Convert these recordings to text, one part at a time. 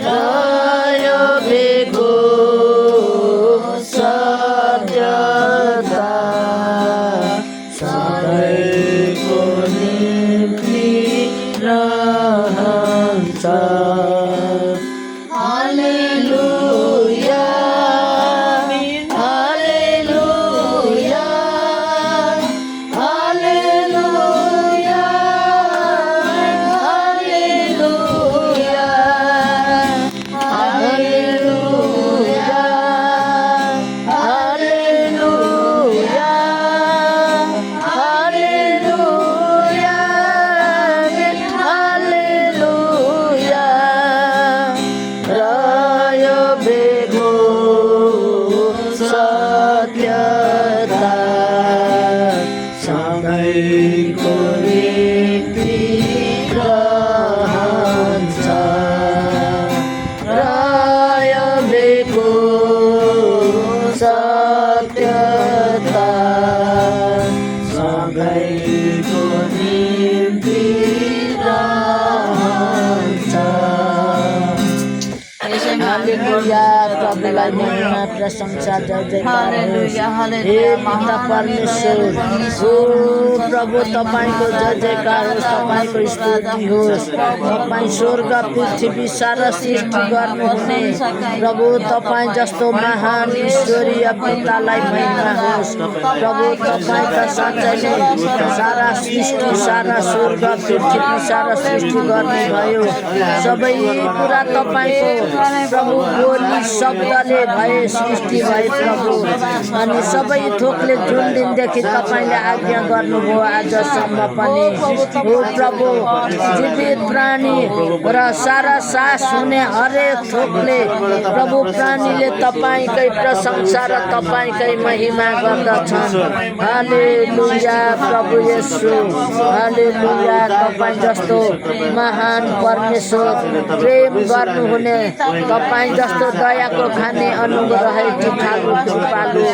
र यो भेगो सत्यता सधैँको निम्ति रहन्छ। हालेलुया हालेलुया हालेलुया हालेलुया हालेलुया हालेलुया हालेलुया हालेलुया र यो भेगो सत्यता सधैँको निम्ति रहन्छ। र यो भेगो सत्यता सधैँको निम्ति रहन्छ। हालेलुया प्रभुलाई महिमा प्रशंसा जय जयकार होस्। हे पिता परमेश्वर ओ प्रभु तपाईको जय जयकार होस्, तपाईको स्तुति होस्। तपाई स्वर्ग पृथ्वी सारा सृष्टि गर्नुहुने प्रभु तपाई जस्तो महान ईश्वरीय पितालाई महिमा होस्। प्रभु तपाई त साँच्चै नै सारा सृष्टि सारा स्वर्ग पृथ्वी सारा सृष्टि गर्नुभयो। सबै कुरा तपाईको प्रभु बोली शब्दले भए सृष्टि भए प्रभु। अनि सबै थोकले जुन दिनदेखि तपाईले आज्ञा गर्नुभयो आजसम्म पनि हो प्रभु जीवित प्राणी र सारा सास हुने हरेक थोकले प्रभु प्राणीले तपाईकै प्रशंसा र तपाईकै महिमा गर्दछन्। हालेलुया प्रभु येशू हालेलुया। तपाई जस्तो महान परमेश्वर प्रेम गर्नुहुने तपाई जस्तो दयाको खाने अनुग्रह जुठालु कृपालु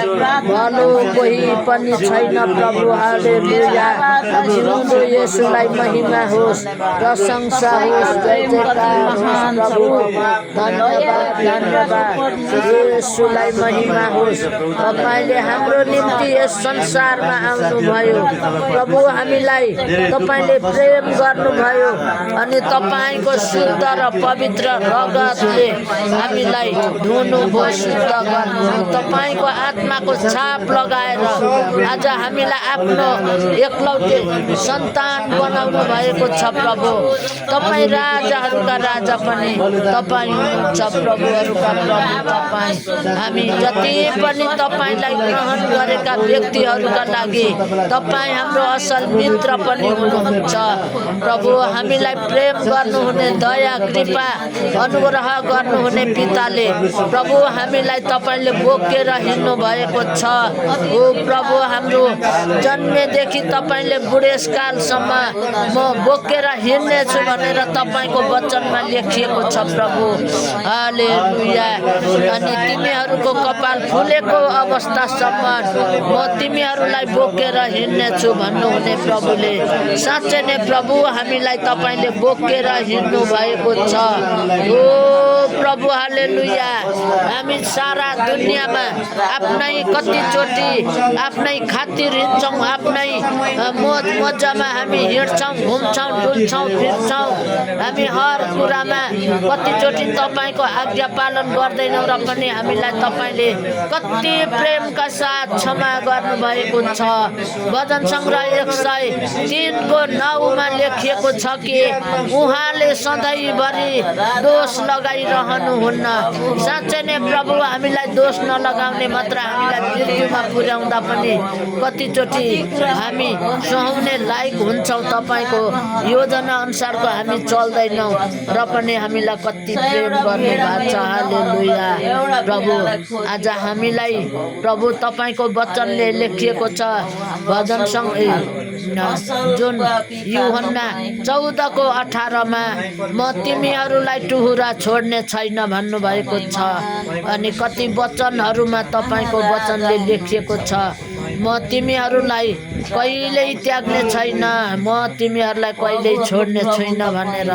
भलो कोही पनि छैन प्रभु। हालेलुया। जिउँदो येशूलाई महिमा होस् प्रशंसा होस् जय जयकार होस् प्रभु। धन्यवाद धन्यवाद येशूलाई महिमा होस्। तपाईले हाम्रो निम्ति यस संसारमा आउनुभयो प्रभु। हामीलाई तपाईले प्रेम गर्नुभयो अनि तपाईको शुद्ध र पवित्र रगतले हामीलाई धुनुभयो शुद्ध गर्नुभयो। तपाईको आत्माको छाप लगाएर आज हामीलाई आफ्नो एकलौटे सन्तान बनाउनु भएको छ प्रभु। तपाई राजाहरूका राजा पनि तपाई हुनुहुन्छ प्रभुहरूका प्रभु तपाई। हामी जति पनि तपाईलाई ग्रहण गरेका व्यक्तिहरूका लागि तपाई हाम्रो असल मित्र पनि हुनुहुन्छ प्रभु। हामीलाई प्रेम गर्नुहुने दया कृपा अनुग्रह गर्नुहुने पिताले प्रभु हामीलाई तपाईले बोकेर हिँड्नु भएको छ ओ प्रभु। हाम्रो जन्मेदेखि तपाईले बुढेसकालसम्म म बोकेर हिँड्नेछु भनेर तपाईको वचनमा लेखिएको छ प्रभु। हालेलुया। अनि तिमीहरूको कपाल फुलेको अवस्थासम्म म तिमीहरूलाई बोकेर हिँड्नेछु भन्नुहुने प्रभुले साँच्चै नै प्रभु हामीलाई तपाईले बोकेर हिँड्नु भएको छ ओ प्रभु। हालेलुया। हामी सारा दुनियाँमा आफ्नै कतिचोटि आफ्नै खातिर हिँड्छौँ, आफ्नै मोज मजामा हामी हिँड्छौँ घुम्छौँ डुल्छौँ फिर्छौँ। हामी हर कुरामा कतिचोटि तपाईको आज्ञा पालन गर्दैनौँ र पनि हामीलाई तपाईले कति प्रेमका साथ क्षमा गर्नुभएको छ। भजन सङ्ग्रह 103 9 लेखिएको छ कि उहाँले सधैँभरि दोष लगाइरहनुहुन्न। साँच्चै नै प्रभु हामीलाई दोष नलगाउने मात्र हामीलाई मृत्युमा पुर्याउँदा पनि कतिचोटि हामी सुहाउने लायक हुन्छौँ तपाईको योजना अनुसारको हामी चल्दैनौँ र पनि हामीलाई कति प्रेम गर्नु भएको छ। हालेलुया प्रभु। आज हामीलाई प्रभु तपाईको वचनले लेखिएको छ भजन जुन यूहन्ना 14:18 मा म तिमीहरूलाई टुहुरा छोड्ने छैन भन्नुभएको छ। अनि कति वचनहरूमा तपाईको वचनले लेखिएको छ म तिमीहरूलाई कहिल्यै त्याग्ने छैन, म तिमीहरूलाई कहिल्यै छोड्ने छैन भनेर।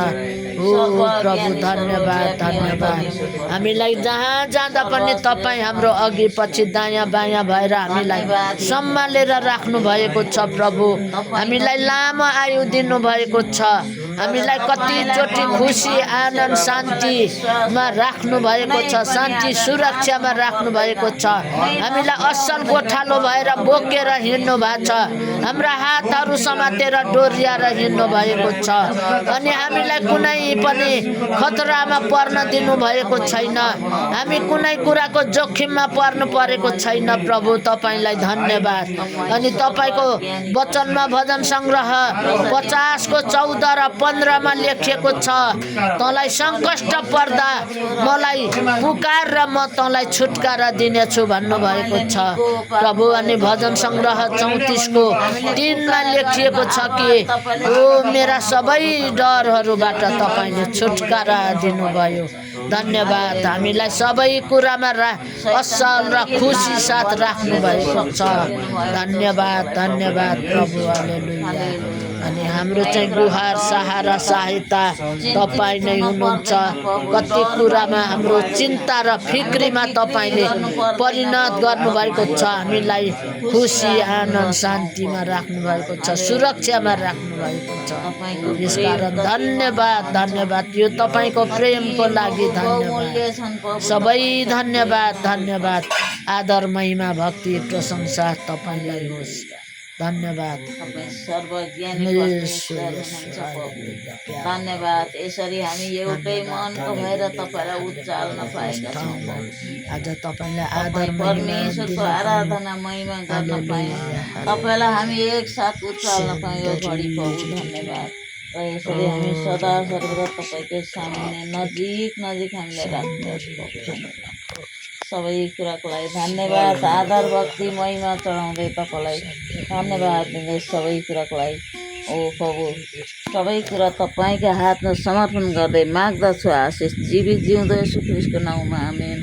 ओ प्रभु धन्यवाद धन्यवाद। हामीलाई जहाँ जाँदा पनि तपाईँ हाम्रो अघि पछि दायाँ बायाँ भएर हामीलाई सम्हालेर राख्नु भएको छ प्रभु। हामीलाई लामो आयु दिनु भएको छ, हामीलाई कतिचोटि खुसी आनन्द शान्तिमा राख्नु भएको छ, शान्ति सुरक्षामा राख्नु भएको छ। हामीलाई असल गोठालो भएर बोकेर हिँड्नु भएको छ, हाम्रा हातहरू समातेर डोर्याएर हिँड्नु भएको छ, अनि हामीलाई कुनै पनि खतरामा पर्न दिनु भएको छैन। हामी कुनै कुराको जोखिममा पर्नु परेको छैन प्रभु। तपाईँलाई धन्यवाद। अनि तपाईँको वचनमा भजन सङ्ग्रह 50 को 14 र 15 मा लेखिएको छ, तँलाई सङ्कष्ट पर्दा मलाई पुकार र म तँलाई छुटकारा दिनेछु भन्नुभएको छ प्रभु। अनि भजन सङ्ग्रह 34 को 3 मा लेखिएको छ कि ओ मेरा सबै डरहरूबाट तपाईँले छुटकारा दिनुभयो। धन्यवाद। हामीलाई सबै कुरामा असल र खुसी साथ राख्नु भएको छ। धन्यवाद धन्यवाद प्रभु। हालेलुया। अनि हाम्रो चाहिँ गुहार सहारा सहायता तपाईँ नै हुनुहुन्छ। कति कुरामा हाम्रो चिन्ता र फिक्रीमा तपाईँले परिणत गर्नुभएको छ, हामीलाई खुसी आनन्द शान्तिमा राख्नु भएको छ, सुरक्षामा राख्नु भएको छ। यसकारण धन्यवाद धन्यवाद। यो तपाईँको प्रेमको लागि धन्यवाद। सबै धन्यवाद धन्यवाद। आदर महिमा भक्ति प्रशंसा तपाईँलाई होस्। धन्यवाद। धन्यवाद। यसरी हामी एउटै मनको भएर तपाईँलाई उचाल्न पाएका छौँ। आज तपाईँलाई आदर परमेश्वरको आराधना महिमा गर्न पायौँ, तपाईँलाई हामी एकसाथ उचाल्न पायौँ यो घडी प्रभु। धन्यवाद। र यसरी हामी सदा सर्वदा तपाईँकै सामुन्ने नजिक नजिक हामीलाई राख्नुहोस् प्रभु। सबै कुराको लागि धन्यवाद। आदर भक्ति महिमा चढाउँदै तपाईँलाई धन्यवाद दिँदै सबै कुराको लागि ओ प्रभु सबै कुरा तपाईँका हातमा समर्पण गर्दै माग्दछु आशिष जीवित जिउँदो येशू ख्रीष्टको नाउँमा आमेन।